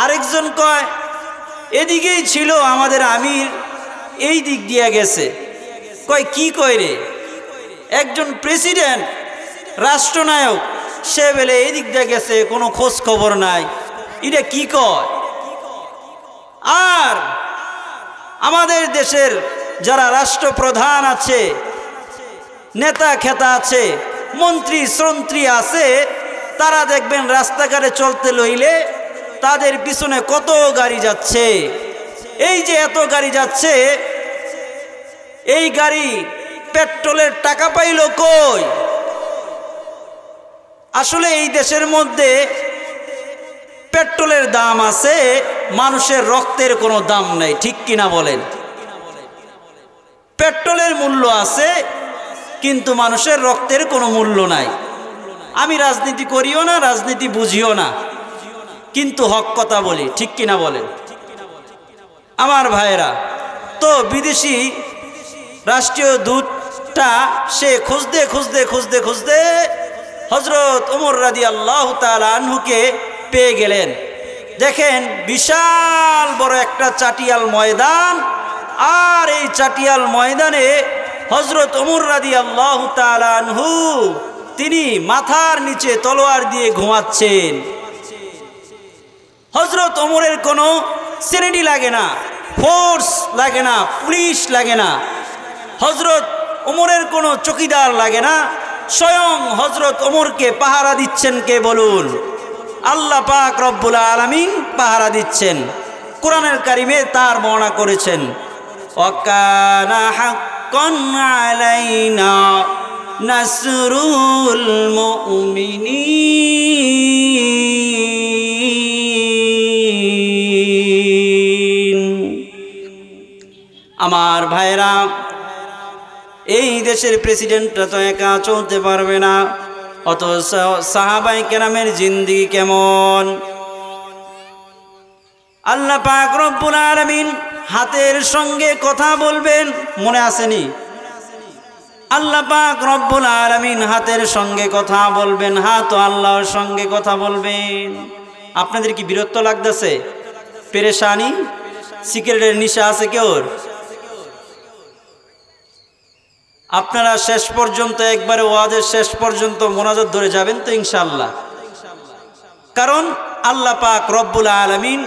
আরেকজন কয় এদিকেই ছিল আমাদের আমির, এই দিক দিয়ে গেছে। কয় কি কয় রে, একজন প্রেসিডেন্ট রাষ্ট্রনায়ক সে বেলে এই দিক দিয়ে গেছে, কোনো খোঁজ খবর নাই, এটা কি কয়? আর আমাদের দেশের যারা রাষ্ট্রপ্রধান আছে, নেতা খেতা আছে, মন্ত্রী শ্রন্ত্রী আছে, তারা দেখবেন রাস্তাঘাটে চলতে লইলে তাদের পিছনে কত গাড়ি যাচ্ছে। এই যে এত গাড়ি যাচ্ছে, এই গাড়ি পেট্রোলের টাকা পাইল কই? আসলে এই দেশের মধ্যে পেট্রোলের দাম আছে, মানুষের রক্তের কোনো দাম নাই, ঠিক কিনা বলেন? পেট্রোলের মূল্য আছে কিন্তু মানুষের রক্তের কোনো মূল্য নাই। আমি রাজনীতি করিও না, রাজনীতি বুঝিও না, কিন্তু হক কথা বলি, ঠিক কিনা বলেন আমার ভাইয়েরা? তো বিদেশি রাষ্ট্রীয় দূতটা সে খুঁজতে খুঁজতে খুঁজতে খুঁজতে হযরত ওমর রাদিয়াল্লাহু তাআলা আনহুকে পেয়ে গেলেন। দেখেন বিশাল বড় একটা চাটিয়াল ময়দান, আর এই চাটিয়াল ময়দানে হযরত ওমর রাদিয়াল্লাহু তাআলা আনহু তিনি মাথার নিচে তলোয়ার দিয়ে ঘুমাচ্ছেন। হযরত ওমরের কোনো সেনানি লাগে না, ফোর্স লাগে না, পুলিশ লাগে না, হযরত ওমরের কোনো চকিদার লাগে না, স্বয়ং হযরত ওমরকে পাহারা দিচ্ছেন কে বলুন? আল্লাহ পাক রব্বুল আলামিন পাহারা দিচ্ছেন। কোরআনের কারিমে তার বর্ণনা করেছেন, ওয়াকানা হাক্কান আলাইনা নাসরুল মুমিনিন। আমার ভাইরা, এই দেশের প্রেসিডেন্টরা তো একা চলতে পারবে না, অত সাহাবায়ে কেরামের জিন্দেগি কেমন? আল্লাহ পাক রব্বুল আলামিন হাতের সঙ্গে কথা বলবেন, মনে আসেনি? আল্লাহ পাক রব্বুল আলামিন হাতের সঙ্গে কথা বলবেন, হাত ও আল্লাহর সঙ্গে কথা বলবেন। আপনাদের কি বিরক্ত লাগতেছে? পেরেশানি? সিগারেটের নেশা আছে কেউর? আপনারা শেষ পর্যন্ত একবারে ওয়াজের শেষ পর্যন্ত মোনাজাত ধরে যাবেন তো ইনশাআল্লাহ। কারণ আল্লাহ পাক রব্বুল আলামিন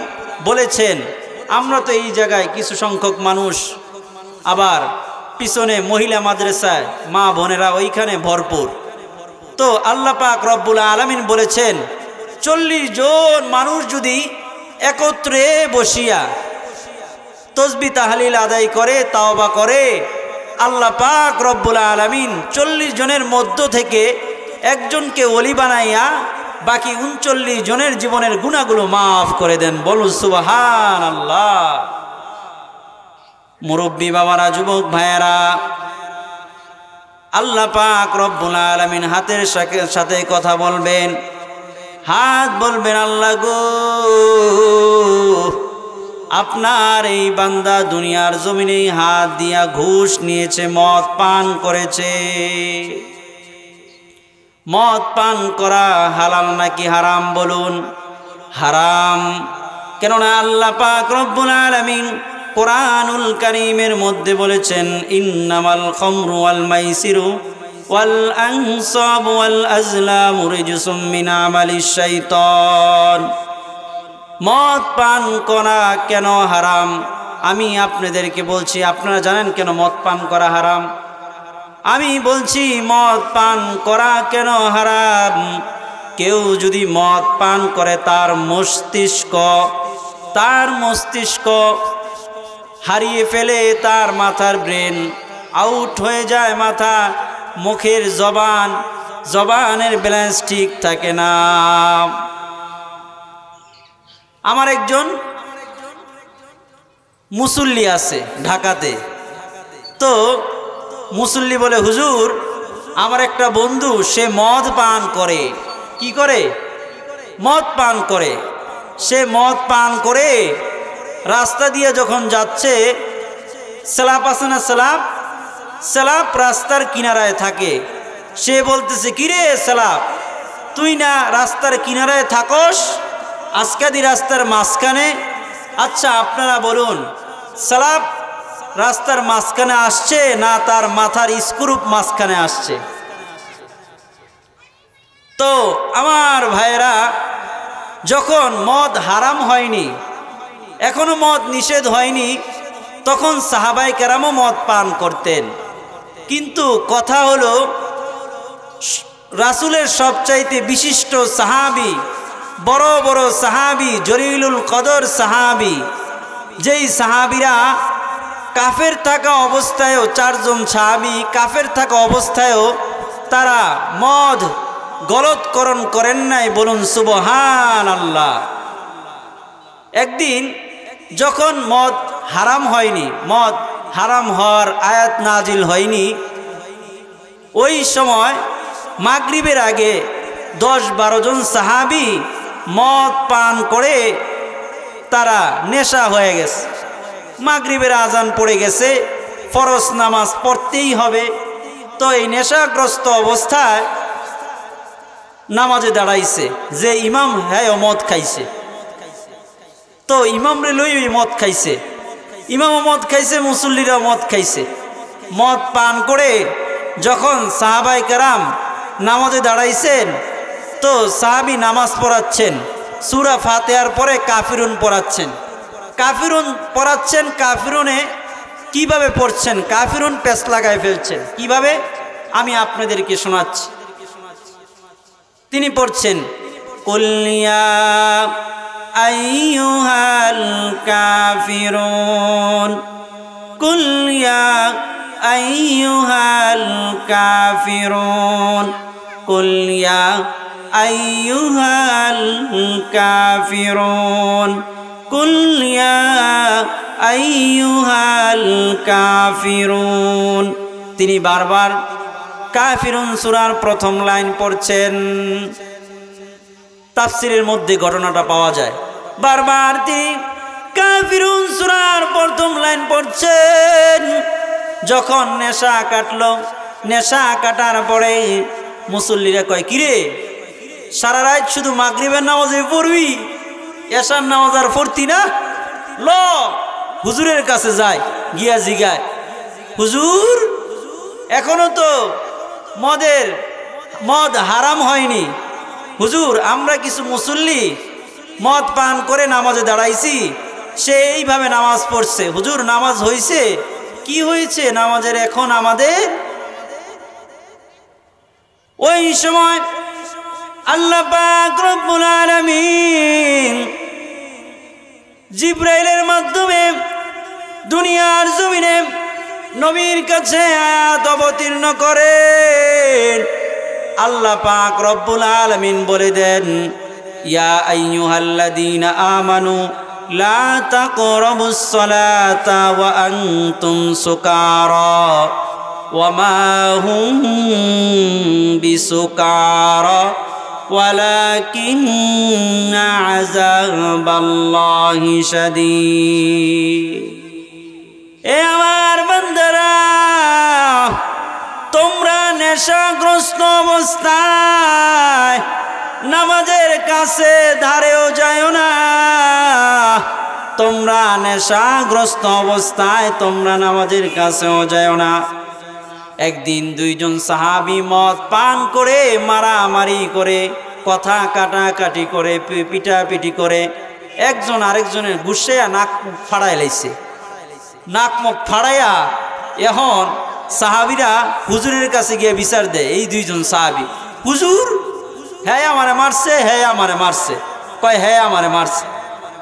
বলেছেন, আমরা তো এই জায়গায় কিছু সংখ্যক মানুষ, আবার পিছনে মহিলা মাদ্রাসায় মা বোনেরা ওইখানে ভরপুর। তো আল্লাহ পাক রব্বুল আলামিন বলেছেন 40 জন মানুষ যদি একত্রে বসিয়া তসবিহ তাহলিল আদায় করে, তাওবা করে, আল্লাহ পাক রব্বুল আলামিন 40 জনের মধ্য থেকে একজনকে ওলি বানাইয়া বাকি 39 জনের জীবনের গুনাহগুলো মাফ করে দেন। বলুন সুবহানাল্লাহ। মুরব্বী বাবারা, যুবক ভাইয়েরা, আল্লাহ পাক রব্বুল আলামিন হাতের সাথে কথা বলবেন, হাত বলবেন, আল্লাহ গো, আপনার এই বান্দা দুনিয়ার জমিনে হাত দিয়া ঘুষ নিয়েছে, মদ পান করেছে। মদ পান করা হালাল নাকি হারাম বলুন? হারাম। কেননা আল্লাহ পাক রব্বুল আলামিন কোরআনুল কারীমের মধ্যে বলেছেন, ইন্নামাল খামরু ওয়াল মাইসিরু ওয়াল আনসাবু ওয়াল আজলামু রিজসুম মিন আমালিশ শাইতান। মদ পান করা কেন হারাম আমি আপনাদেরকে বলছি। আপনারা জানেন কেন মদ পান করা হারাম? আমি বলছি মদ পান করা কেন হারাম। কেউ যদি মদ পান করে তার মস্তিষ্ক হারিয়ে ফেলে, তার মাথার ব্রেন আউট হয়ে যায়, মাথা, মুখের জবানের ব্যালেন্স ঠিক থাকে না। আমার একজন মুসল্লি আছে ঢাকাতে, তো মুসল্লি বলে, হুজুর আমার একটা বন্ধু সে মদ পান করে। কি করে? মদ পান করে। সে মদ পান করে রাস্তা দিয়ে যখন যাচ্ছে, স্ল্যাব আছে না, স্ল্যাব রাস্তার কিনারায় থাকে। সে বলতেছে, কিরে স্ল্যাব, তুই না রাস্তার কিনারায় থাকস, আজকাদি রাস্তার মাঝখানে। আচ্ছা আপনারা বলুন, সালাব রাস্তার মাঝখানে আসছে না তার মাথার স্ক্রুপ মাঝখানে আসছে? তো আমার ভাইয়েরা, যখন মদ হারাম হয়নি, এখনো মদ নিষেধ হয়নি, তখন সাহাবায়ে কেরামও মদ পান করতেন। কিন্তু কথা হলো, রাসূলের সবচাইতে বিশিষ্ট সাহাবী, বড় বড় সাহাবী, জলিলুল কদর সাহাবী, যেই সাহাবীরা কাফের থাকা অবস্থায়ও, 4 জন সাহাবী কাফের থাকা অবস্থায়ও তারা মদ গলৎকরণ করেন নাই, বলুন সুবহানাল্লাহ। একদিন যখন মদ হারাম হয়নি, মদ হারাম হওয়ার আয়াত নাজিল হয়নি, ওই সময় মাগরিবের আগে 10-12 জন সাহাবী মদ পান করে তারা নেশা হয়ে গেছে। মাগরিবের আজান পড়ে গেছে, ফরজ নামাজ পড়তেই হবে। তো এই নেশাগ্রস্ত অবস্থায় নামাজে দাঁড়াইছে, যে ইমাম হ্যাঁ মদ খাইছে। তো ইমাম রে লই মদ খাইছে, ইমামও মদ খাইছে, মুসল্লিরাও মদ খাইছে। মদ পান করে যখন সাহাবায়ে কেরাম নামাজে দাঁড়াইছেন, তো সাহাবী নামাজ পড়াচ্ছেন, সূরা ফাতিহার পরে কাফিরুন পড়াচ্ছেন। কাফিরুন পড়াচ্ছেন, কাফিরুনে কিভাবে পড়ছেন, কাফিরুন পেছ লাগায় ফেলছেন। কিভাবে আমি আপনাদেরকে শোনাচ্ছি। তিনি পড়ছেন, কুল ইয়া আইয়ুহাল কাফিরুন, কুল ইয়া আইয়ুহাল কাফিরুন, কুল ইয়া আইয়ুহাল কাফিরুন, কুল ইয়া আইয়ুহাল কাফিরুন। তিনি বারবার কাফিরুন সূরার প্রথম লাইন পড়ছেন। তাফসিরের মধ্যে ঘটনাটা পাওয়া যায়, বারবার তিনি কাফিরুন সূরার প্রথম লাইন পড়ছেন। যখন নেশা কাটলো, নেশা কাটার পরে মুসল্লিরা কয়, কিরে সারা রাত শুধু মাগরিবের নামাজে পড়বি, এশার নামাজ আর পড়তি না? ল হুজুরের কাছে যায়, গিয়া জিগায়, হুজুর এখনো তো মদ হারাম হয়নি, হুজুর আমরা কিছু মুসল্লি মদ পান করে নামাজে দাঁড়াইছি, সে এইভাবে নামাজ পড়ছে, হুজুর নামাজ হয়েছে? কি হয়েছে নামাজের এখন আমাদের? ওই সময় আল্লাহ পাক রব্বুল আলামিন জিবরাইলের মাধ্যমে দুনিয়ার জমিনে নবীর কাছে আয়াত অবতীর্ণ করেন। আল্লাহ পাক রব্বুল আলামিন বলে দেন, ইয়া আইয়ুহাল্লাযীনা আমানু লা তাকরাবুস সালাতা ওয়া আনতুম সুকারা ওয়া মা হুম বিসুকারা ওয়ালাকিন্না আযাবাল্লাহি শাদীদ। এ আমার বান্দারা, তোমরা নেশাগ্রস্ত অবস্থায় নামাজের কাছে ধারেও যাও না। তোমরা নেশাগ্রস্ত অবস্থায় তোমরা নামাজের কাছেও যাও না। একদিন 2 জন সাহাবী মদ পান করে মারামারি করে, কথা কাটাকাটি করে, পিটাপিটি করে একজন আরেকজনের গুসে নাক মুখ ফাড়াই লাইছে। নাক মুখ ফাড়াইয়া এখন সাহাবীরা হুজুরের কাছে গিয়ে বিচার দেয়। এই 2 জন সাহাবী, হুজুর হ্যাঁ আমারে মারছে, হ্যাঁ আমারে মারছে। কয় হ্যাঁ আমারে মারছে,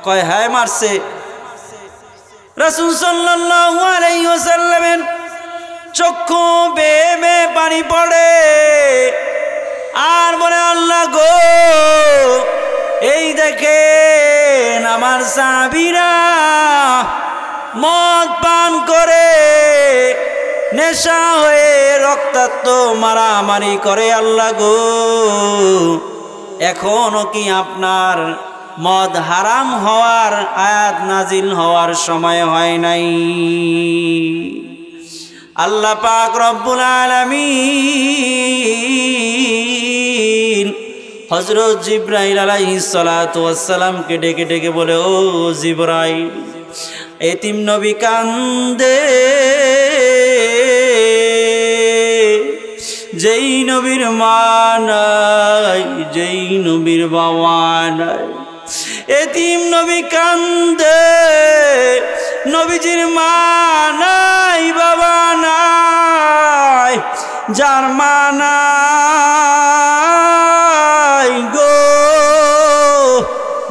কয় হ্যাঁ মারছে। রাসূল সাল্লাল্লাহু আলাইহি ওয়াসাল্লামের চক্ষু বেয়ে বেয়ে পানি পড়ে আর বলে, আল্লাহ গো, এই দেখেন আমার সাহাবীরা মদ পান করে নেশা হয়ে রক্তাক্ত মারামারি করে। আল্লাহ গো, এখনো কি আপনার মদ হারাম হওয়ার আয়াত নাজিল হওয়ার সময় হয় নাই? আল্লাহ পাক রব্বুল আলামিন হযরত জিবরাইল আলাইহিস সালাতু ওয়াস সালামকে ডেকে ডেকে বলে, ও জিবরাইল, এতিম নবী কান্দে, যেই নবীর মা নাই, যেই নবীর বাবা নাই, এতিম নবী কান্দে, নবীজির মা নাই, বাবা নাই, যার মা নাই গো,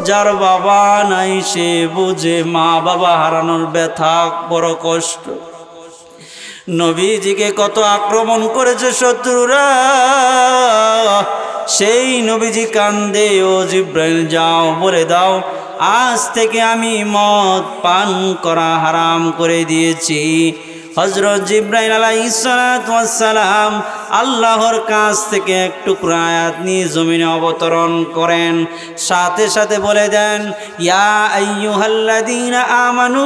যার বাবা নাই, সে বুঝে মা বাবা হারানোর ব্যথা, বড় কষ্ট। নবীজিকে কত আক্রমণ করেছে শত্রুরা, সেই নবীজি কান্দে, ও জিবরাইল যাও বলে দাও, আজ থেকে আমি মদ পান করা হারাম করে দিয়েছি। হযরত জিবরাইল আলাইহিস সালাতু ওয়াস সালাম আল্লাহর কাছ থেকে এক টুকরা আয়াত নিয়ে জমিনে অবতরণ করেন, সাথে সাথে বলে দেন, ইয়া আইয়ুহাল্লাযীনা আমানু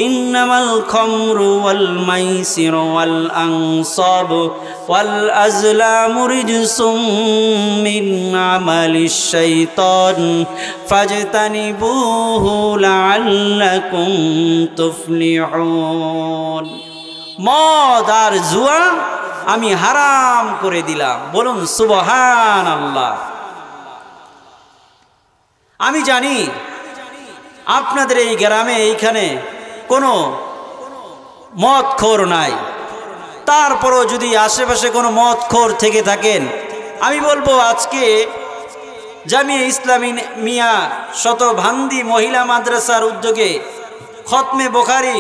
ইন্নামাল খামরু ওয়াল মাইসিরু ওয়াল আনসাবু ওয়াল আজলামু রিজসুম মিন আমালিশ শাইতান ফাজতানিবুহু লাআল্লাকুম তুফলিহুন। মদ আর জুয়া আমি হারাম করে দিলাম, বলুন সুবহানাল্লাহ। আমি জানি আপনাদের এই গ্রামে এইখানে কোনো মদখোর নাই, তারপরও যদি আশেপাশে কোনো মদখোর থেকে থাকেন, আমি বলবো আজকে জামিয়া ইসলামী মিয়া শতভান্দি মহিলা মাদ্রাসার উদ্যোগে খতমে বুখারী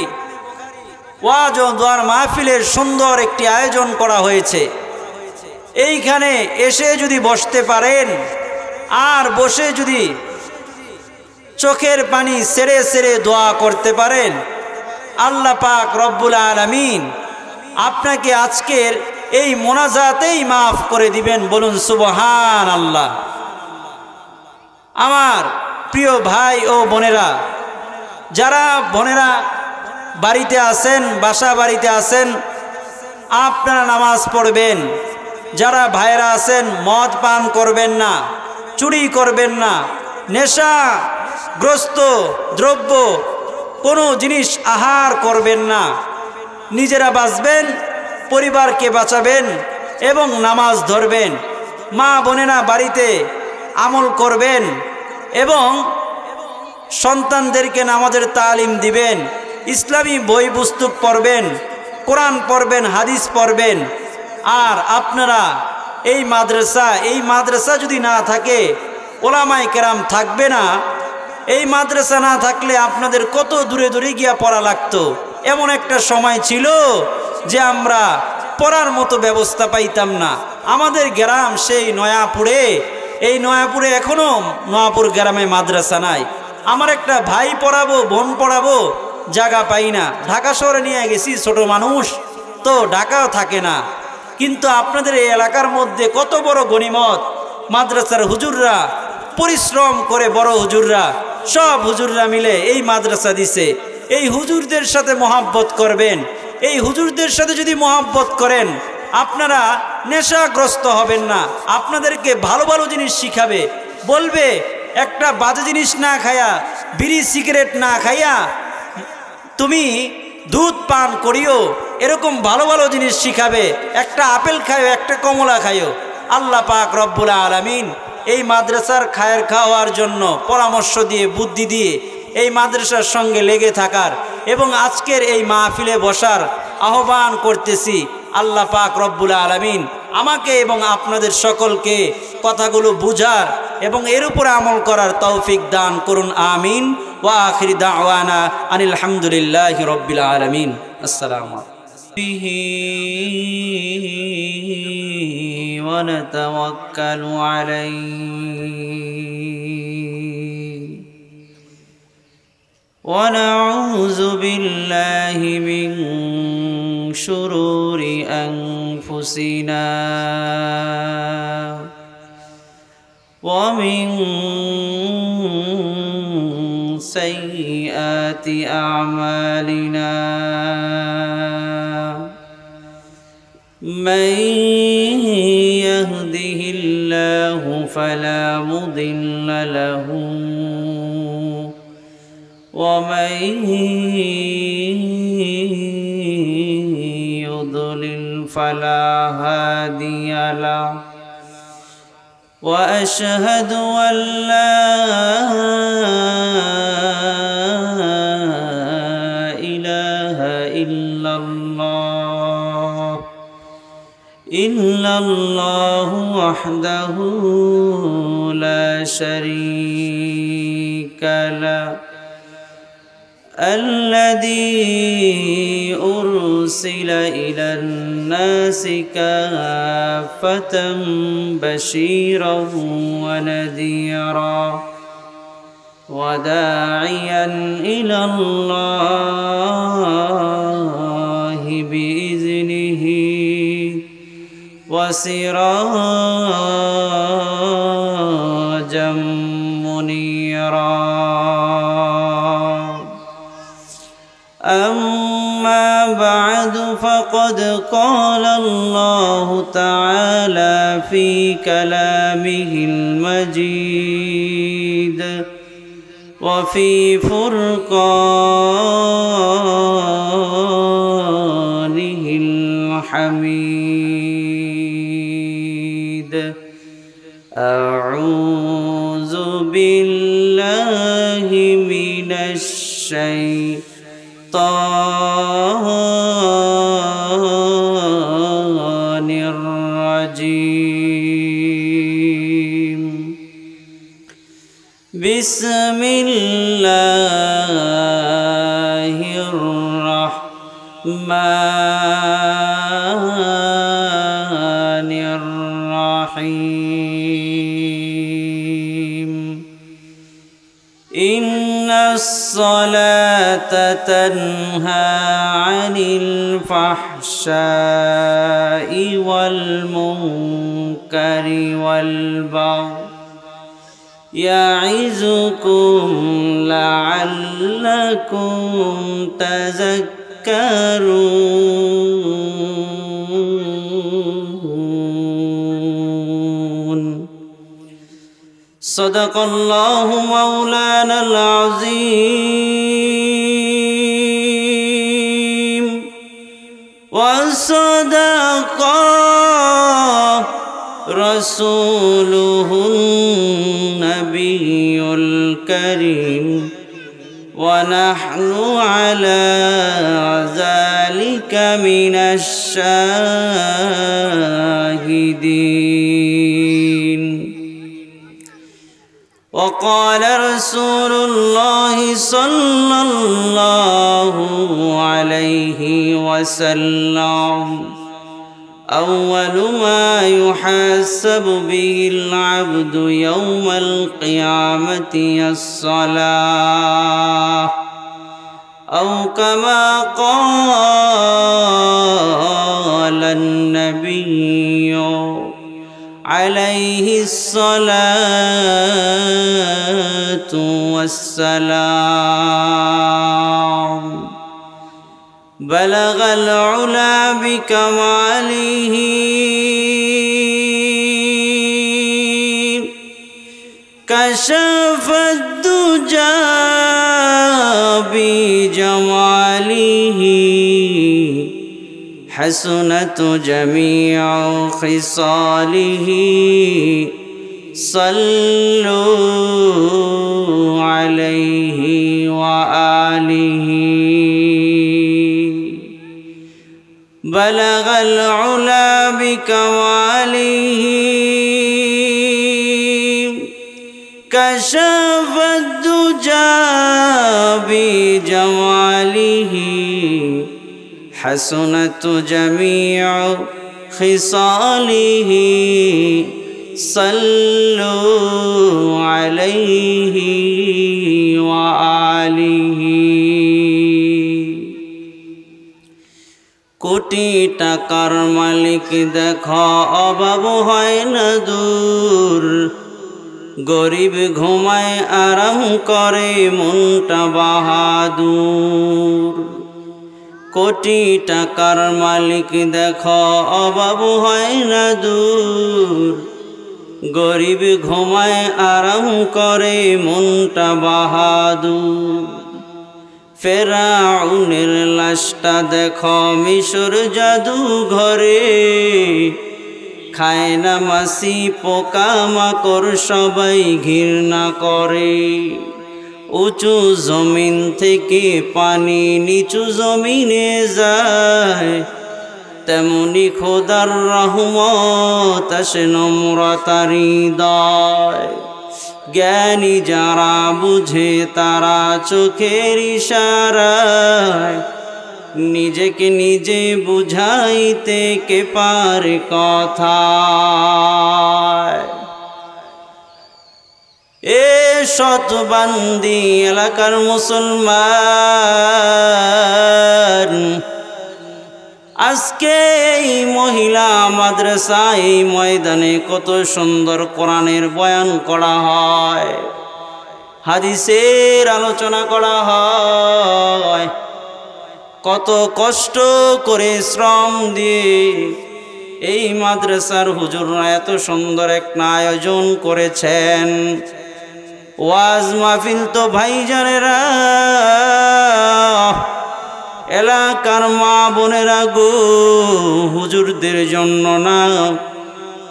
ওয়াজ ও দোয়ার মাহফিলের সুন্দর একটি আয়োজন করা হয়েছে। এইখানে এসে যদি বসতে পারেন আর বসে যদি চোখের পানি ছেড়ে ছেড়ে দোয়া করতে পারেন, আল্লাহ পাক রব্বুল আলামিন আপনাকে আজকের এই মোনাজাতেই মাফ করে দিবেন, বলুন সুবহানাল্লাহ। আমার প্রিয় ভাই ও বোনেরা, যারা বোনেরা বাড়িতে আছেন, বাসা বাড়িতে আছেন, আপনারা নামাজ পড়বেন। যারা ভাইরা আছেন, মদ পান করবেন না, চুরি করবেন না, নেশাগ্রস্ত দ্রব্য কোনো জিনিস আহার করবেন না। নিজেরা বাঁচবেন, পরিবারকে বাঁচাবেন এবং নামাজ ধরবেন। মা বোনেরা বাড়িতে আমল করবেন এবং সন্তানদেরকে নামাজের তালিম দিবেন, ইসলামী বই পুস্তক পড়বেন, কোরআন পড়বেন, হাদিস পড়বেন। আর আপনারা এই মাদ্রাসা যদি না থাকে, ওলামায়ে কেরাম থাকবে না। এই মাদ্রাসা না থাকলে আপনাদের কত দূরে দূরে গিয়া পড়া লাগতো। এমন একটা সময় ছিল যে আমরা পড়ার মতো ব্যবস্থা পাইতাম না। আমাদের গ্রাম সেই নয়াপুরে, এই নয়াপুরে এখনো নয়াপুর গ্রামে মাদ্রাসা নাই। আমার একটা ভাই পড়াবো, বোন পড়াবো, জায়গা পাই না। ঢাকা শহরে নিয়ে গেছি, ছোট মানুষ তো ঢাকাও থাকে না। কিন্তু আপনাদের এই এলাকার মধ্যে কত বড় গনিমত, মাদ্রাসার হুজুররা পরিশ্রম করে, বড় হুজুররা, সব হুজুররা মিলে এই মাদ্রাসা দিছে। এই হুজুরদের সাথে মহব্বত করবেন। এই হুজুরদের সাথে যদি মহব্বত করেন, আপনারা নেশাগ্রস্ত হবেন না। আপনাদেরকে ভালো ভালো জিনিস শিখাবে, বলবে একটা বাজে জিনিস না খায়া, বিড়ি সিগারেট না খাইয়া তুমি দুধ পান করিও, এরকম ভালো ভালো জিনিস শিখাবে। একটা আপেল খায়ো, একটা কমলা খায়ো। আল্লাহ পাক রব্বুল আলামিন এই মাদ্রাসার খায়ের খাওয়ার জন্য পরামর্শ দিয়ে, বুদ্ধি দিয়ে এই মাদ্রাসার সঙ্গে লেগে থাকার এবং আজকের এই মাহফিলে বসার আহ্বান করতেছি। আল্লাহ পাক রব্বুল আলামিন আমাকে এবং আপনাদের সকলকে কথাগুলো বুঝার এবং এর উপরে আমল করার তৌফিক দান করুন, আমিন। ওয়া আখিরি দাওয়ানা আনিল হামদুলিল্লাহি রাব্বিল আলামিন। আসসালামু আলাইকুম ওয়া নাতাওয়াক্কালু আলাইহি ওয়া নাউযু বিল্লাহি মিন শুরুরি আনফুসিনা ওয়া মিন সাইয়্যাতি আ'মালিনা মান ইয়াহদিহিল্লাহু فلا مضل له ومن يضلل فلا هادي له وأشهد أن لا إله إلا الله وحده لا شريك له الذي أرسل إلى الناس كافة بشيرا ونذيرا وداعيا إلى الله بإذنه وسراجا منيرا أما بعد فقد قال الله تعالى في كلامه المجيد وفي فرقانه الحميد أعوذ بالله من الشيطان الرجيم بسم الله الرحمن الرحيم إن الصلاة تنهى عن الفحشاء والمنكر والبغي يعظكم لعلكم تذكرون صدق الله مولانا العظيم وصدق رسوله النبي الكريم ونحن على ذلك من الشاهدين وقال رسول الله صلى الله عليه وسلم أول ما يحاسب به العبد يوم القيامة الصلاة أو كما قال النبي عليه الصلاة والسلام بلغ العلا بكماله كشف الدجى بجماله حسنت جميع خصاله صلوا عليه وآله بلغ العلا بكماله كشف الدجى بجماله حسنت جميع خصاله صلوا عليه وآله কোটি টাকার মালিক দেখো অভাব হয় না দূর গরিব ঘুমায় আরাম করে মনটা বাহাদুর কোটি টাকার মালিক দেখো অভাব হয় না দূর গরিব ঘুমায় আরাম করে মনটা বাহাদুর। ফেরাউনের লাশটা দেখো মিশর জাদু ঘরে, খায় না মাছি পোকামাকড় সবাই ঘৃণা করে। উঁচু জমিন থেকে পানি নিচু জমিনে যায়, তেমনি খোদার রহমত আসে নম্রতার হৃদয়। জ্ঞানী যারা বুঝে তারা চোখের ইশারায়, নিজেকে নিজে বুঝাইতে কে পারে কথা। এ শতবান্দি এলাকার মুসলমান, আজকে এই মহিলা মাদ্রাসা এই ময়দানে কত সুন্দর কোরআনের বয়ান করা হয়, হাদিসের আলোচনা করা হয়। কত কষ্ট করে শ্রম দিয়ে এই মাদ্রাসার হুজুররা এত সুন্দর একটা আয়োজন করেছেন। ওয়াজ মাহফিল তো ভাইজানেরা, এলাকার মা বোনেরা গো, হুজুরদের জন্য না,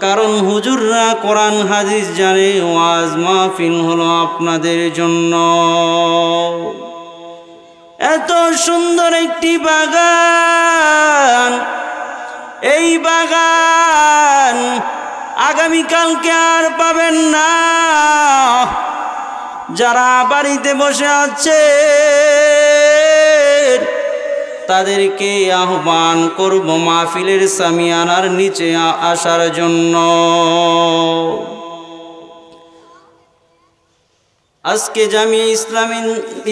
কারণ হুজুররা কোরআন হাদিস জানে। ওয়াজ মাহফিল হলো আপনাদের জন্য। এত সুন্দর একটি বাগান, এই বাগান আগামীকালকে আর পাবেন না। যারা বাড়িতে বসে আছে তাদেরকে আহ্বান করব মাহফিলের সামিয়ানার নিচে আসার জন্য। আজকে জামিয়া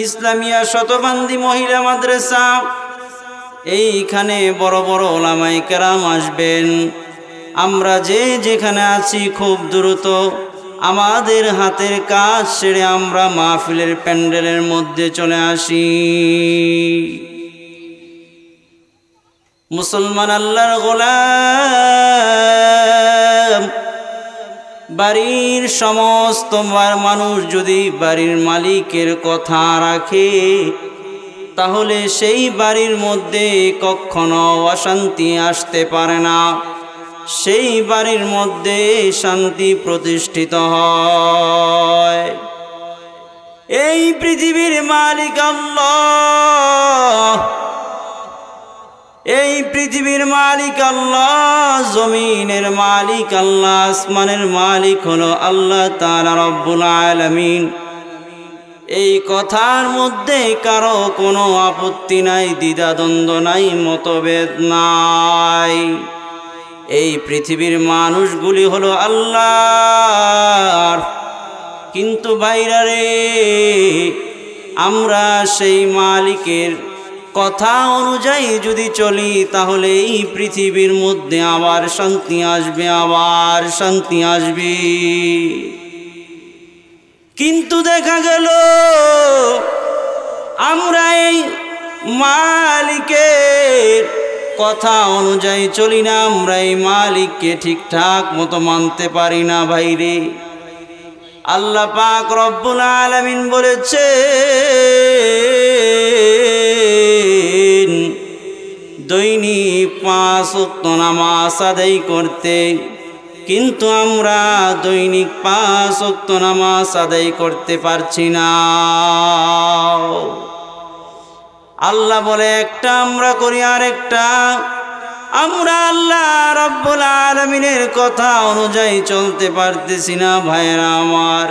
ইসলামিয়া শতবান্দি মহিলা মাদ্রাসা, এইখানে বড় বড় ওলামায়ে কেরাম আসবেন। আমরা যে যেখানে আছি খুব দ্রুত আমাদের হাতের কাজ সেরে আমরা মাহফিলের প্যান্ডেলের মধ্যে চলে আসি। মুসলমান আল্লাহর গোলাম, বাড়ির সমস্ত মানুষ যদি বাড়ির মালিকের কথা রাখে, তাহলে সেই বাড়ির মধ্যে কখনো অশান্তি আসতে পারে না, সেই বাড়ির মধ্যে শান্তি প্রতিষ্ঠিত হয়। এই পৃথিবীর মালিক আল্লাহ, এই পৃথিবীর মালিক আল্লাহ, জমিনের মালিক আল্লাহ, আসমানের মালিক হলো আল্লাহ তাআলা রব্বুল আলামিন। এই কথার মধ্যে কারো কোনো আপত্তি নাই, দ্বিধাদ্বন্দ্ব নাই, মতভেদ নাই। এই পৃথিবীর মানুষগুলি হলো আল্লাহর, কিন্তু বাইরে রে, আমরা সেই মালিকের কথা অনুযায়ী যদি চলি তাহলে এই পৃথিবীর মধ্যে আবার শান্তি আসবে, আবার শান্তি আসবে। কিন্তু দেখা গেল আমরা এই মালিকের কথা অনুযায়ী চলি না, আমরা এই মালিককে ঠিকঠাক মতো মানতে পারি না। ভাইরে, আল্লাহ পাক রব্বুল আলামিন বলেছে দৈনিক 5 ওয়াক্ত নামাজ আদায় করতে, কিন্তু আমরা দৈনিক 5 ওয়াক্ত নামাজ আদায় করতে পারছি না। আল্লাহ বলে একটা আমরা করি আরেকটা। আমরা আল্লাহ রব্বুল আলামিনের কথা অনুযায়ী চলতে পারতেছি না ভাইরা আমার।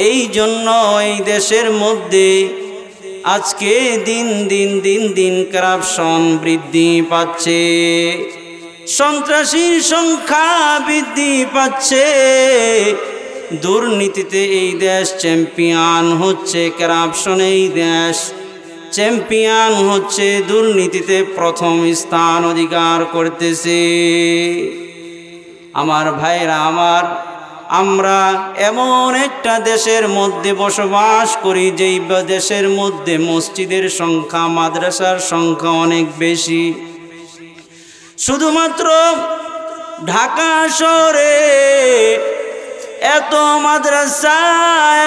এই জন্য এই দেশের মধ্যে আজকে দিন দিন করাপশন বৃদ্ধি পাচ্ছে, সন্ত্রাসীর সংখ্যা বৃদ্ধি পাচ্ছে, দুর্নীতিতে এই দেশ চ্যাম্পিয়ন হচ্ছে, করাপশনে এই দেশ চ্যাম্পিয়ন হচ্ছে, দুর্নীতিতে প্রথম স্থান অধিকার করতেছে। আমার ভাইরা আমার, আমরা এমন একটা দেশের মধ্যে বসবাস করি যেই দেশের মধ্যে মসজিদের সংখ্যা, মাদ্রাসার সংখ্যা অনেক বেশি। শুধুমাত্র ঢাকা শহরে এত মাদ্রাসা,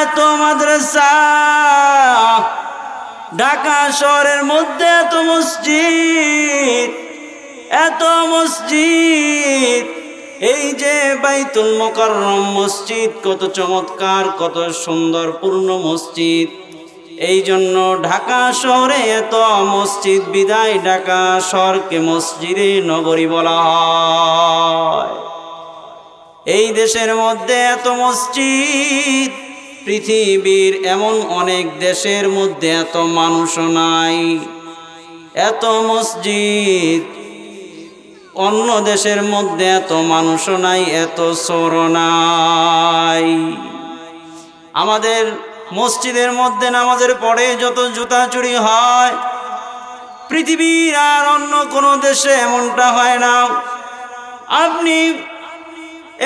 এত মাদ্রাসা, ঢাকা শহরের মধ্যে এত মসজিদ, এত মসজিদ। এই যে বাইতুল মুকাররম মসজিদ, কত চমৎকার, কত সুন্দর পূর্ণ মসজিদ। এই জন্য ঢাকা শহরে এত মসজিদ, বিদায় ঢাকা শহরকে মসজিদে নগরী বলা হয়। এই দেশের মধ্যে এত মসজিদ, পৃথিবীর এমন অনেক দেশের মধ্যে এত মানুষও নাই। এত মসজিদ, অন্য দেশের মধ্যে এত মানুষও নাই, এত চোর নাই। আমাদের মসজিদের মধ্যে নামাজের পরে যত জুতা চুরি হয়, পৃথিবীর আর অন্য কোনো দেশে এমনটা হয় না। আপনি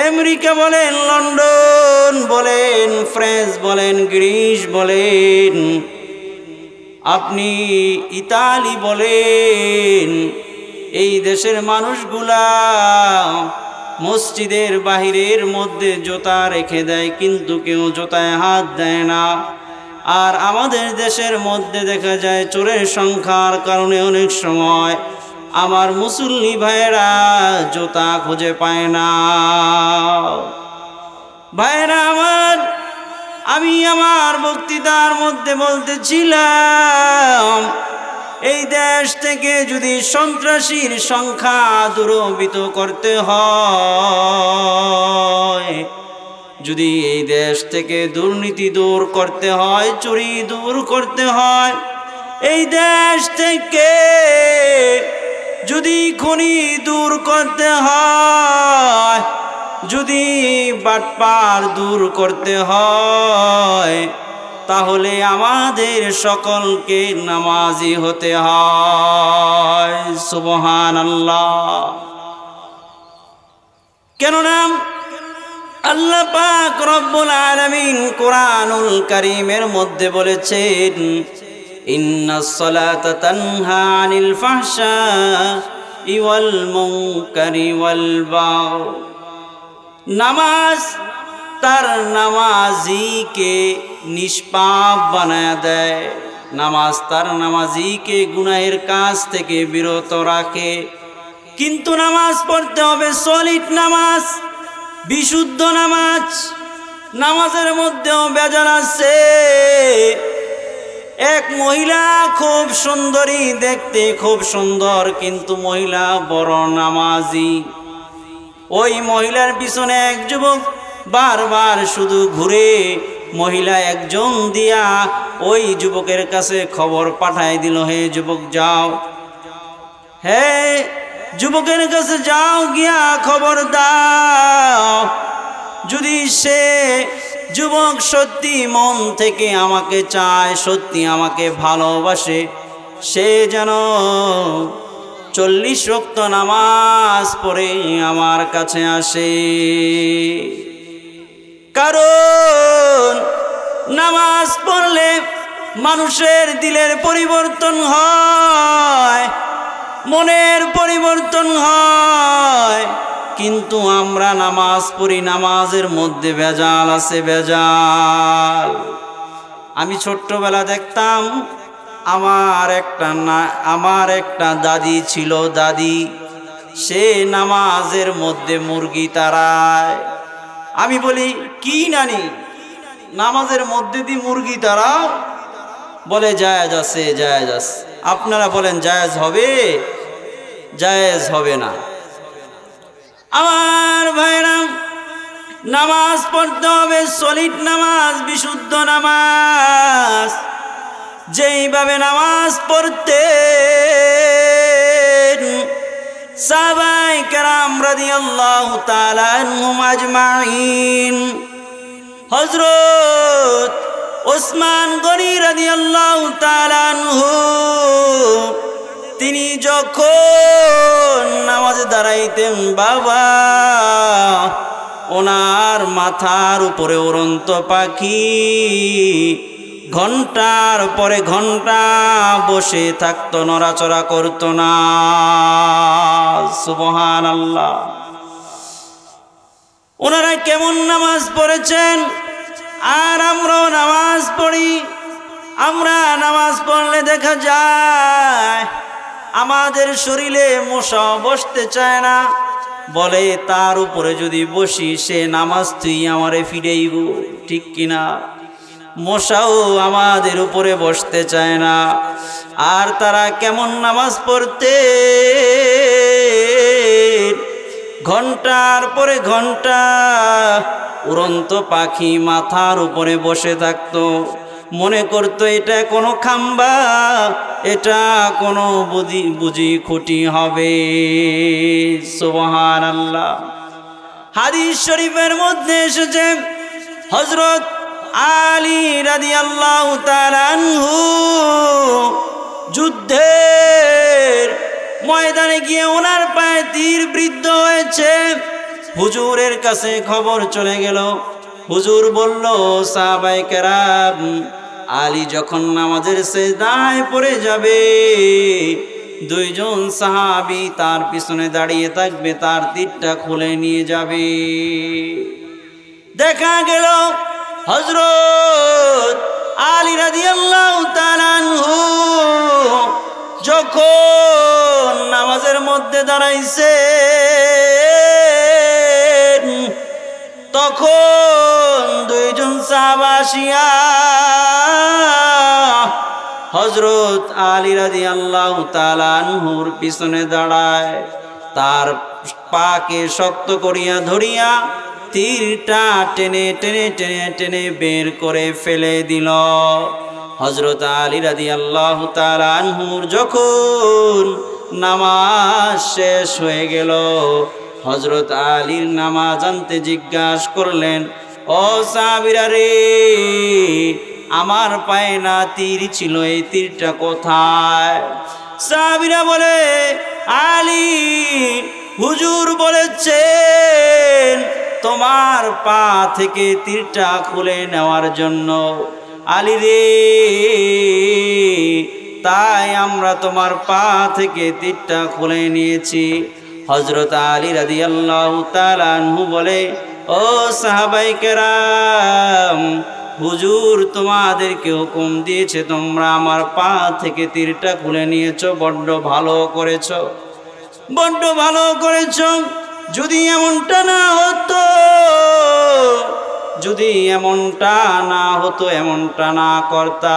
আমেরিকা বলেন, লন্ডন বলেন, ফ্রান্স বলেন, গ্রিস বলেন, আপনি ইতালি বলেন, এই দেশের মানুষগুলা মসজিদের বাহিরের মধ্যে জুতা রেখে দেয়, কিন্তু কেউ জুতায় হাত দেয় না। আর আমাদের দেশের মধ্যে দেখা যায় চোরের সংখ্যার কারণে অনেক সময় আমার মুসল্লি ভাইয়েরা জুতা খুঁজে পায় না। ভাইয়েরা আমার, আমি আমার বক্তৃতার মধ্যে বলতেছিলাম, এই দেশ থেকে যদি সন্ত্রাসীর সংখ্যা দূরীভূত করতে হয়, যদি এই দেশ থেকে দুর্নীতি দূর করতে হয়, চুরি দূর করতে হয়, এই দেশ থেকে যদি খনি দূর করতে হয়, যদি বাটপার দূর করতে হয়, তাহলে আমাদের সকলকে নামাজি হতে হয়। সুবহানাল্লাহ। কেননা আল্লাহ পাক রব্বুল আলামিন কোরআনুল কারীমের মধ্যে বলেছেন, ইন্নাস সালাতা তানহা আনিল ফাহশাই ওয়াল মুনকারি ওয়াল বাগয়। নামাজ তার নামাজিকে নিষ্পাপ বানায় দেয়, নামাজ তার নামাজিকে গুনাহের কাজ থেকে বিরত রাখে। কিন্তু নামাজ পড়তে হবে সলিড নামাজ, বিশুদ্ধ নামাজ। নামাজের মধ্যেও বেজাল আছে। এক মহিলা খুব সুন্দরী, দেখতে খুব সুন্দর, কিন্তু মহিলা বড় নামাজি। ওই মহিলার পিছনে এক যুবক বারবার শুধু ঘুরে, মহিলা একজন দিয়া ওই যুবকের কাছে খবর পাঠায় দিল, হে যুবক যাও, হে যুবকের কাছে যাও, গিয়া খবর দাও, যদি সে যুবক সত্যি মন থেকে আমাকে চায়, সত্যি আমাকে ভালোবাসে, সে যেন 40 ওয়াক্ত নামাজ পড়ে আমার কাছে আসে। কারণ নামাজ পড়লে মানুষের দিলের পরিবর্তন হয়, মনের পরিবর্তন হয়। কিন্তু আমরা নামাজ পড়ি, নামাজের মধ্যে ভেজাল আছে, ভেজাল। আমি ছোট্টবেলা দেখতাম, আমার একটা দাদি ছিল, দাদি, সে নামাজের মধ্যে মুরগি তাড়ায়। আমি বলি, কি নানি, নামাজের মধ্যে দিয়ে মুরগি তাড়াও? বলে জায়েজ আছে, জায়েজ আছে। আপনারা বলেন জায়েজ হবে? জায়েজ হবে না। আমার ভাইরা, নামাজ পড়তে হবে সলিড নামাজ, বিশুদ্ধ নামাজ। যেইভাবে নামাজ পড়তেন সাহাবায়ে কেরাম রাদিয়াল্লাহু তাআলা আনহুম আজমাইন। হযরত ওসমান গনি রাদিয়াল্লাহু তাআলা আনহু, তিনি যখন নামাজে দাঁড়াইতেন, বাবা, ওনার মাথার উপরে উড়ন্ত পাখি ঘন্টার পরে ঘন্টা বসে থাকতো, নড়াচড়া করতো না। সুবহানাল্লাহ। ওনারা কেমন নামাজ পড়েছেন আর আমরাও নামাজ পড়ি। আমরা নামাজ পড়লে দেখা যায় আমাদের শরীরে মশা বসতে চায় না, বলে তার উপরে যদি বসি সে নামাজ তুই আমারে ফিরাইব, ঠিক কিনা? মশাও আমাদের উপরে বসতে চায় না। আর তারা কেমন নামাজ পড়তে, ঘন্টার পরে ঘন্টা উড়ন্ত পাখি মাথার উপরে বসে থাকতো, মনে করতো এটা কোনো খাম্বা, এটা কোনো বুঝি খুঁটি হবে। সুবহানাল্লাহ। হাদিস শরীফের মধ্যে এসেছে হযরত আলী রাদিয়াল্লাহু তাআলা আনহু যুদ্ধের ময়দানে গিয়ে ওনার পায়ে তীর বিদ্ধ হয়েছে। হুজুরের কাছে খবর চলে গেল। হুজুর বলল, সাহাবায়ে কেরাম, আলী যখন নামাজের সিজদায় পড়ে যাবে, দুইজন সাহাবী তার পিছনে দাঁড়িয়ে থাকবে, তার তীরটা খুলে নিয়ে যাবে। দেখা গেল হযরত আলী রাদিয়াল্লাহু তাআলা আনহু যখন নামাজের মধ্যে দাঁড়াইছে, তখন দুইজন সাহাবা আসিয়া হযরত আলী রাদিয়াল্লাহু তাআলা আনহুর পিছনে দাঁড়ায়, তার পাকে শক্ত করিয়া ধরিয়া তীরটা টেনে টেনে টেনে টেনে বের করে ফেলে দিল। হযরত আলী রাদিয়াল্লাহু তাআলা আনহুর যখন নামাজ শেষ হয়ে গেল, হযরত আলীর নামাজ আনতে জিজ্ঞাসা করলেন, ও সাহাবীরা রে, আমার পায়ে না তীর ছিল, এই তীরটা কোথায়? সাহাবীরা বলে, আলী, হুজুর বলেছেন তোমার পা থেকে তীরটা খুলে নেওয়ার জন্য। আলী রে, তাই আমরা তোমার পা থেকে তীরটা খুলে নিয়েছি। হযরত আলী রাদিয়াল্লাহু তাআলা আনহু বলে, ও সাহাবায়ে কেরাম, হুজুর তোমাদেরকে হুকুম দিয়েছে তোমরা আমার পা থেকে তীরটা খুলে নিয়েছো, বড্ড ভালো করেছো, বড্ড ভালো করেছো। যদি এমনটা না হতো, যদি এমনটা না হতো, এমনটা না করতা,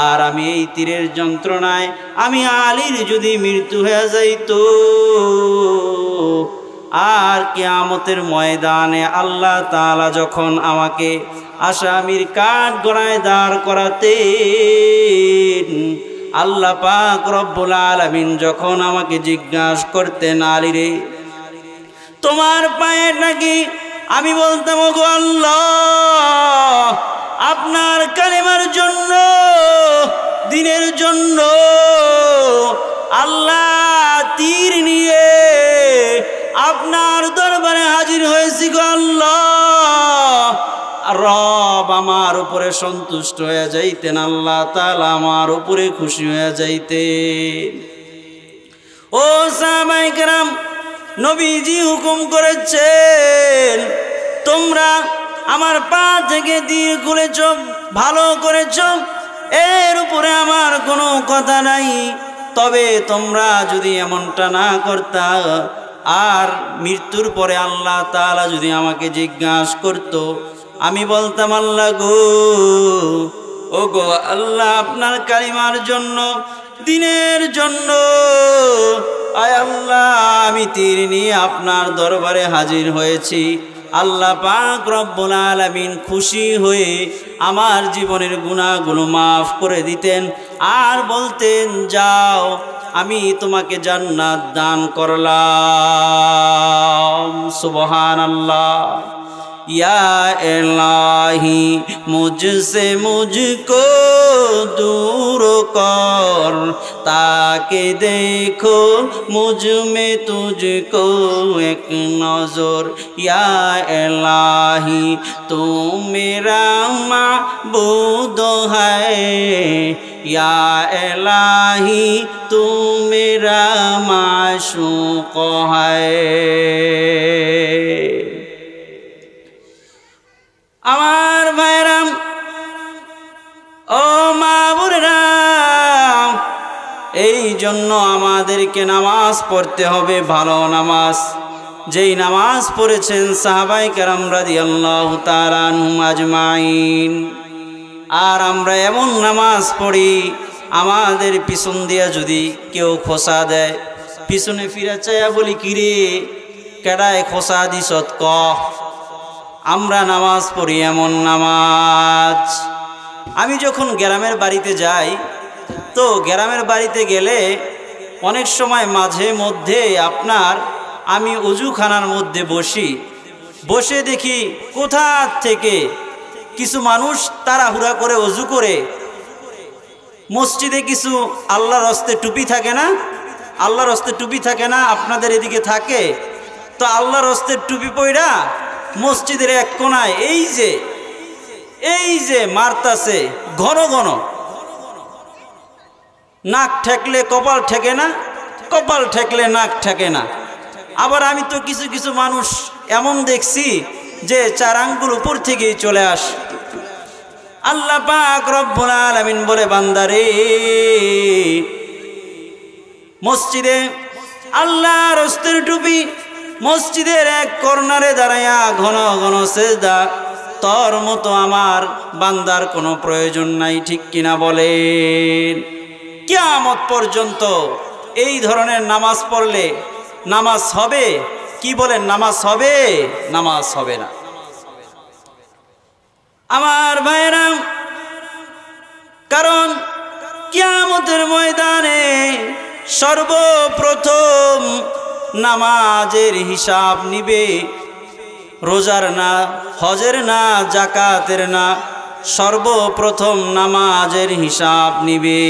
আর আমি এই তীরের যন্ত্রণায় আমি আলীর যদি মৃত্যু হয়ে যাইতো, আর কিয়ামতের ময়দানে আল্লাহ তাআলা যখন আমাকে আসামির কাঠ গড়ায় দাঁড় করাতেন, আল্লাহ পাক রব্বুল আলামিন যখন আমাকে জিজ্ঞাসা করতেন, আলী রে তোমার পায়ে নাকি, আমি বলতাম, ওগো আল্লাহ, আপনার কালেমার জন্য, দিনের জন্য আল্লাহ তীর নিয়ে আপনার দরবারে হাজির হয়েছি গো আল্লাহ। রব আমার উপরে সন্তুষ্ট হয়ে যাইতেন, আল্লাহ তাআলা আমার উপরে খুশি হয়ে যাইতেন। ও সাহাবায়ে কেরাম, নবীজি হুকুম করেছেন তোমরা আমার পা থেকে তীর খুলেছ, ভালো করেছ, এর উপরে আমার কোনো কথা নাই। তবে তোমরা যদি এমনটা না করতা, আর মৃত্যুর পরে আল্লাহ তাআলা যদি আমাকে জিজ্ঞাসা করত, আমি বলতাম, আল্লাহ গো, ও গো আল্লাহ, আপনার কালিমার জন্য, দিনের জন্য, আয় আল্লাহ, আমি তীর নিয়ে আপনার দরবারে হাজির হয়েছি। আল্লাহ পাক রব্বুল আলামিন খুশি হয়ে আমার জীবনের গুনাহগুলো মাফ করে দিতেন, আর বলতেন, যাও, আমি তোমাকে জান্নাত দান করলাম। সুবহানাল্লাহ। या इलाही मुझसे मुझको दूर कर, ताकि देखो मुझ में तुझको एक नजर। या इलाही तू मेरा माबूद है, या इलाही तू मेरा माशूक है। বোনেরা, এই জন্য আমাদেরকে নামাজ পড়তে হবে, ভালো নামাজ, যেই নামাজ পড়েছেন সাহাবায়ে কেরাম রাদিয়াল্লাহু তাআলা আনহুম আজমাইন। আর আমরা এমন নামাজ পড়ি, আমাদের পিছন দিয়া যদি কেউ খোসা দেয়, পিছনে ফিরে চাইয়া বলি, কিরে কেডায় খোসা দিছত ক। আমরা নামাজ পড়ি এমন নামাজ। আমি যখন গ্রামের বাড়িতে যাই, তো গ্রামের বাড়িতে গেলে অনেক সময় মাঝে মধ্যে আপনার আমি অজুখানার মধ্যে বসে দেখি কোথা থেকে কিছু মানুষ তাড়াহুড়া করে অজু করে মসজিদে কিছু আল্লাহর হস্তে টুপি থাকে না, আল্লাহর হস্তে টুপি থাকে না, আপনাদের এদিকে থাকে, তো আল্লাহর হস্তের টুপি পইরা মসজিদের এক কোনায় এই যে মারতাছে ঘন ঘন। নাক ঠেকলে কপাল ঠেকে না, কপাল ঠেকলে নাক ঠেকে না। আবার আমি তো কিছু কিছু মানুষ এমন দেখছি যে 4 আঙ্গুল উপর থেকেই চলে আসে। আল্লাহ পাক রব্বুল আলামিন বলে, বান্দারে, মসজিদে আল্লাহর হস্তের টুপি, মসজিদের এক কর্নারে দাঁড়াইয়া ঘন ঘন সেজদা, তোর মতো আমার বান্দার কোনো প্রয়োজন নাই, ঠিক কিনা বলেন? কিয়ামত পর্যন্ত এই ধরনের নামাজ পড়লে নামাজ হবে? কি বলেন, নামাজ হবে? নামাজ হবে না। আমার ভাইরা, কারণ কিয়ামতের ময়দানে সর্বপ্রথম নামাজের হিসাব নিবে, রোজার না, হজের না, জাকাতের না, সর্বপ্রথম নামাজের হিসাব নিবে।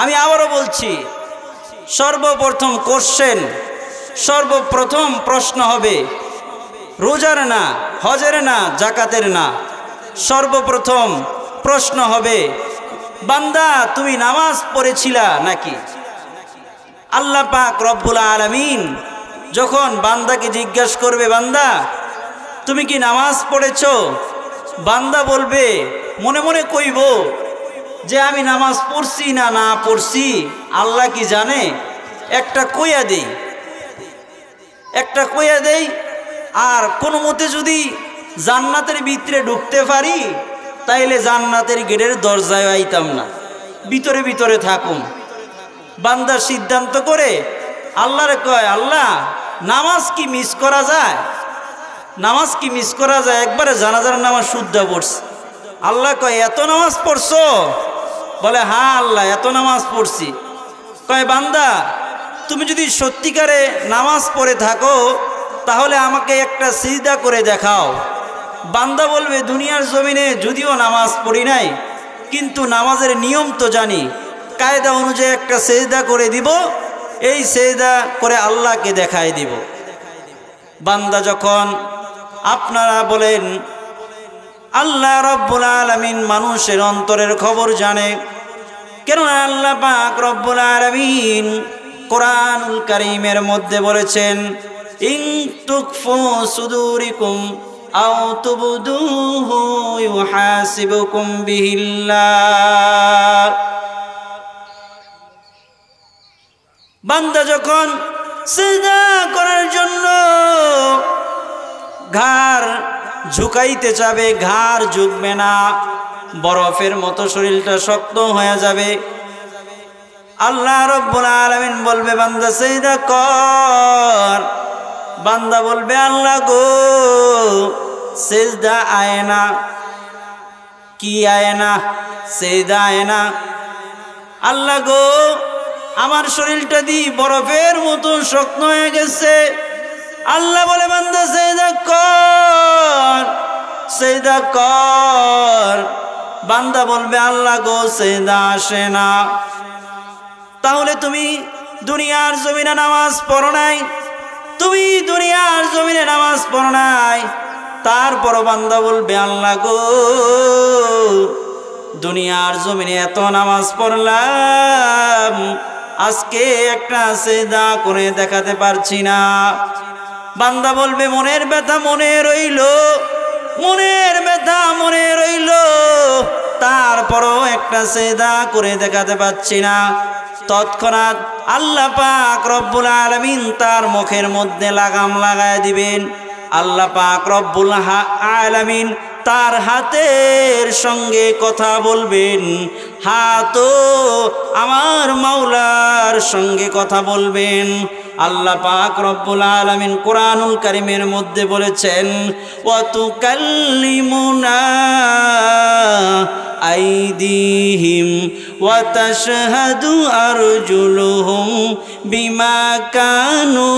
আমি আবারও বলছি, সর্বপ্রথম কোশ্চেন, সর্বপ্রথম প্রশ্ন হবে রোজার না, হজের না, জাকাতের না, সর্বপ্রথম প্রশ্ন হবে, বান্দা তুমি নামাজ পড়েছিলা নাকি? আল্লাহ পাক রব্বুল আলামিন যখন বান্দাকে জিজ্ঞাসা করবে, বান্দা তুমি কি নামাজ পড়েছো? বান্দা বলবে, মনে মনে কইব যে আমি নামাজ পড়ছি না পড়ছি আল্লাহ কি জানে, একটা কইয়া দেই। আর কোনো মতে যদি জান্নাতের ভিতরে ঢুকতে পারি, তাইলে জান্নাতের গেটের দরজায় আইতাম না, ভিতরে ভিতরে থাকুম। বান্দা সিদ্ধান্ত করে আল্লাহরে কয়, আল্লাহ নামাজ কি মিস করা যায়? নামাজ কি মিস করা যায়? একবারে জানাজার নামাজ শুদ্ধ পড়ছি। আল্লাহ কয়, এত নামাজ পড়ছো? বলে, হ্যাঁ আল্লাহ এত নামাজ পড়ছি। কয়, বান্দা তুমি যদি সত্যিকারে নামাজ পড়ে থাকো, তাহলে আমাকে একটা সিজদা করে দেখাও। বান্দা বলবে, দুনিয়ার জমিনে যদিও নামাজ পড়ি নাই, কিন্তু নামাজের নিয়ম তো জানি, কায়দা অনুযায়ী একটা সিজদা করে দিব, এই সিজদা করে আল্লাহকে দেখায় দিব। বান্দা যখন, আপনারা বলেন, আল্লাহ রব্বুল আলামিন মানুষের অন্তরের খবর জানে, কেননা আল্লাহ পাক রব্বুল আলামিন কোরআনুল কারীমের মধ্যে বলেছেন, ইন তুকফু সুদুরিকুম আও তুবদুহু ইউহাসিবুকুম বিহিল্লাহ। বান্দা যখন সিজদা করার জন্য ঘাড় ঝুঁকাইতে যাবে, ঘাড় ঝুঁকবে না, বরফের মতো শরীরটা শক্ত হয়ে যাবে। আল্লাহ রব্বুল আলামিন বলবে, বান্দা সিজদা কর। বান্দা বলবে, আল্লাহ গো সিজদা আয় না। কি আয় না? সিজদা আয় না। আল্লাহ গো আমার শরীরটা দি বরফের মতো শক্ত হয়ে গেছে। আল্লাহ বলে, বান্দা সিজদা কর, সিজদা কর। বান্দা বলবে, আল্লাহ গো সিজদা আসে না। তাহলে তুমি দুনিয়ার জমিনে নামাজ পড়ো নাই, তুমি দুনিয়ার জমিনে নামাজ পড়ো নাই। তারপর বান্দা বলবে, আল্লাহ গো দুনিয়ার জমিনে এত নামাজ পড়লাম, আজকে একটা সিজদা করে দেখাতে পারছি না। বান্দা বলবে, মনের ব্যথা মনে রইল, মনের ব্যথা মনে রইল, তারপরও একটা সেজদা করে দেখাতে পাচ্ছি না। তৎক্ষণাৎ আল্লাহ পাক রব্বুল আলামিন তার মুখের মধ্যে লাগাম লাগায় দিবেন। আল্লাহ পাক রব্বুল আলামিন তার হাতের সঙ্গে কথা বলবেন, হাতও আমার মাওলার সঙ্গে কথা বলবেন। আল্লাহ পাক রব্বুল আলামিন কোরআনুল কারীমের মধ্যে বলেছেন, ওয়া তুকাল্লিমুনা আইদিহিম ওয়া তাশহাদু আরজুলুহুম বিমা কানু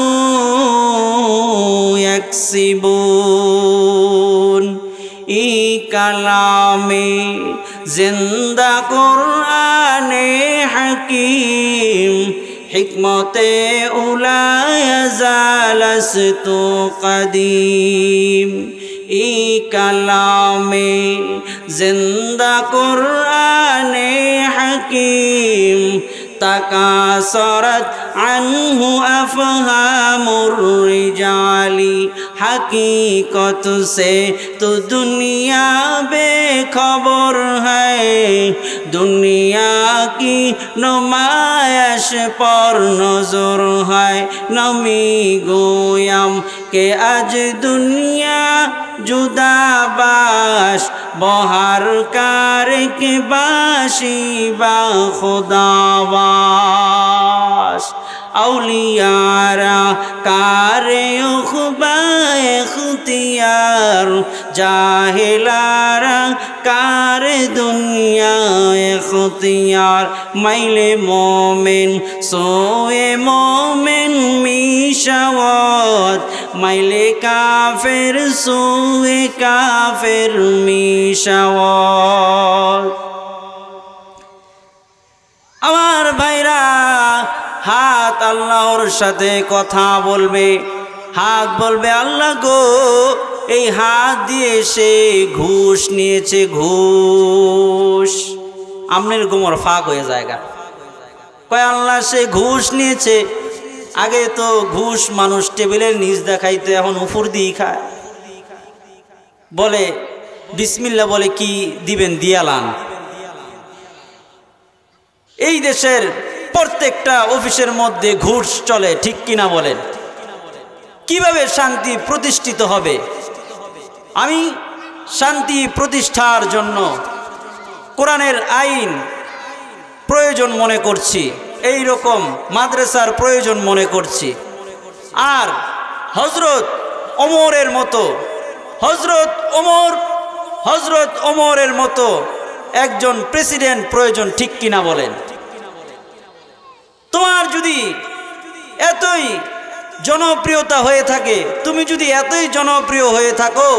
ইয়াকসিবুন। ই কালামে জিন্দা কুরআনে হাকিম হিকমতে উলায় জালাস্তু কদীম। ই কালামে জিন্দা কুরআনে হাকিম তাকাসরত আনহু আফহামুর রিজালি हकीकत से तो दुनिया बेखबर है, दुनिया की नुमाइश पर नजर है। नमी गोयम के आज दुनिया जुदाबाश बहार कार के बाशी बा खुदाबाश। औलियारा कारे उखबाए खुतियार जाहिलारा कारे दुनिया खुतियार। माइले मोमिन सोए मोमिन मिशावत, माइले काफिर सोए काफिर मिशावत। আমার ভাইরা, হাত আল্লাহর সাথে কথা বলবে, হাত বলবে আল্লাহ গো, এই হাত দিয়ে সে ঘুষ নিয়েছে, ঘুষ। আমনের গোমর ফাঁক হয়ে জায়গা কয় আল্লাহ সে ঘুষ নিয়েছে। আগে তো ঘুষ মানুষ টেবিলের নিচ দেখাইতো, এখন উপর দিয়ে খায়। বলে বিসমিল্লাহ বলে কি দিবেন দিয়ালান। এই দেশের প্রত্যেকটা অফিসের মধ্যে ঘুষ চলে, ঠিক কিনা বলেন? কিভাবে শান্তি প্রতিষ্ঠিত হবে? আমি শান্তি প্রতিষ্ঠার জন্য কোরআনের আইন প্রয়োজন মনে করছি, এই রকম মাদ্রাসার প্রয়োজন মনে করছি। আর হযরত ওমরের মতো, হযরত ওমরের মতো একজন প্রেসিডেন্ট প্রয়োজন, ঠিক কিনা বলেন? তোমার যদি এতই জনপ্রিয়তা হয়ে থাকে, তুমি যদি এতই জনপ্রিয় হয়ে থাকো,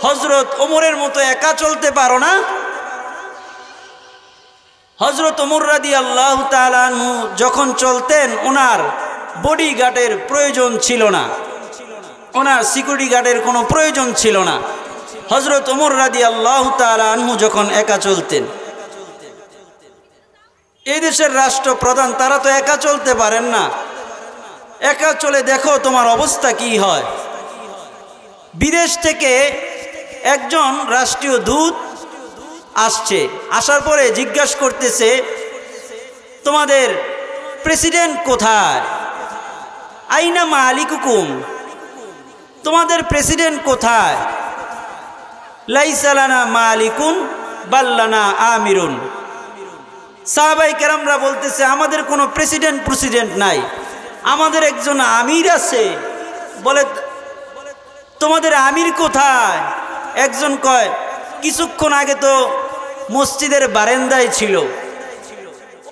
হযরত ওমরের মতো একা চলতে পারো না? হযরত ওমর রাদিয়াল্লাহু তাআলা আনহু যখন চলতেন, ওনার বডিগার্ডের প্রয়োজন ছিল না, ওনার সিকিউরিটি গার্ডের কোনো প্রয়োজন ছিল না। হযরত ওমর রাদিয়াল্লাহু তাআলা আনহু যখন একা চলতেন, এই দেশের রাষ্ট্রপ্রধান তারা তো একা চলতে পারেন না। একা চলে দেখো তোমার অবস্থা কি হয়। বিদেশ থেকে একজন রাষ্ট্রীয় দূত আসছে, আসার পরে জিজ্ঞাসা করতেছে তোমাদের প্রেসিডেন্ট কোথায়? আইনা মালিকুকুম, তোমাদের প্রেসিডেন্ট কোথায়? লাইসা লানা মালিকুন বাল্লানা আমিরুন। সাহাবাই কেরামরা বলতেছে আমাদের কোনো প্রেসিডেন্ট নাই, আমাদের একজন আমির আছে। বলে তোমাদের আমির কোথায়? একজন কয় কিছুক্ষণ আগে তো মসজিদের বারান্দায় ছিল।